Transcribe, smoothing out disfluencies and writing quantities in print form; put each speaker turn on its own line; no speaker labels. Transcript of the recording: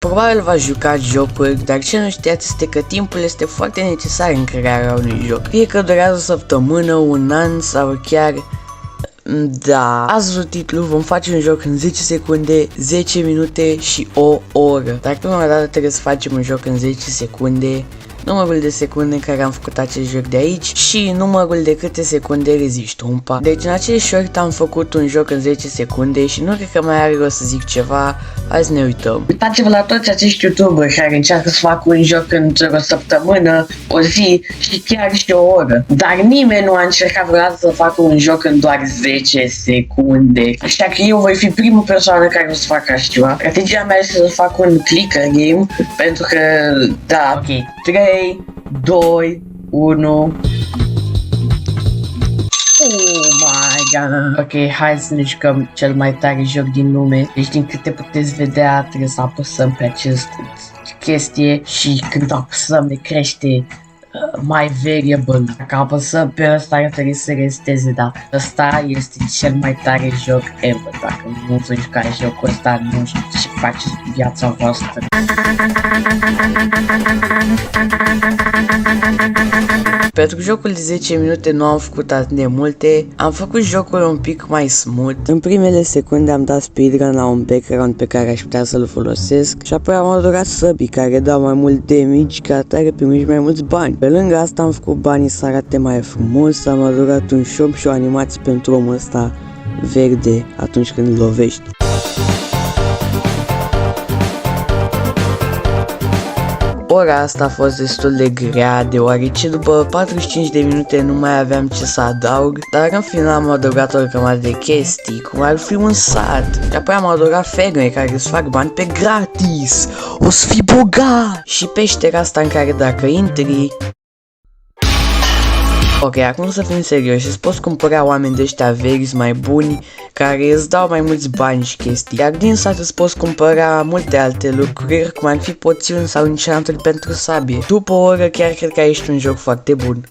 Probabil v-ați jucat jocuri, dar ce nu știați este că timpul este foarte necesar în crearea unui joc. Fie că durează o săptămână, un an sau chiar... Da, ați văzut titlul, vom face un joc în 10 secunde, 10 minute și o oră. Dar prima dată trebuie să facem un joc în 10 secunde, numărul de secunde în care am făcut acest joc de aici și numărul de câte secunde reziști trumpa. Deci în acest short am făcut un joc în 10 secunde și nu cred că mai are rost să zic ceva, hai să ne uităm.
Uitați-vă la toți acești youtuberi care încearcă să facă un joc într-o săptămână, o zi și chiar și o oră. Dar nimeni nu a încercat vreodată să facă un joc în doar 10 secunde. Așa că eu voi fi primul persoană care o să facă așa ceva. Strategia mea este să fac un clicker game, pentru că, da, ok, 3, 2, 1... Oh my god. Ok, hai să ne jucăm cel mai tare joc din lume. Deci din câte puteți vedea trebuie să apăsăm pe acest chestie și când apăsăm ne crește my variable. Dacă apăsăm pe ăsta ar trebui să resteze, da. Ăsta este cel mai tare joc ever. Dacă nu vă jucați jocul ăsta, nu știu ce faceți cu viața voastră.
Pentru jocul de 10 minute nu am făcut atât de multe, am făcut jocul un pic mai smooth. În primele secunde am dat speedrun la un background pe care aș putea să-l folosesc și apoi am adorat săbii care dau mai mult damage, ca atare primiți mai mulți bani. Pe lângă asta am făcut banii să arate mai frumos, am adorat un shop și o animație pentru omul ăsta verde atunci când îl lovești. Ora asta a fost destul de grea, deoarece după 45 de minute nu mai aveam ce să adaug, dar în final am adăugat o grămadă de chestii, cum ar fi un sat, și apoi am adăugat ferme care îți fac bani pe gratis, o să fii bogat! Și peștera asta în care dacă intri... Ok, acum să fim serioși, îți poți cumpăra oameni de ăștia verzi mai buni, care îți dau mai mulți bani și chestii. Iar din sat îți poți cumpăra multe alte lucruri, cum ar fi poțiuni sau enchanturi pentru sabie. După o oră chiar cred că ești un joc foarte bun.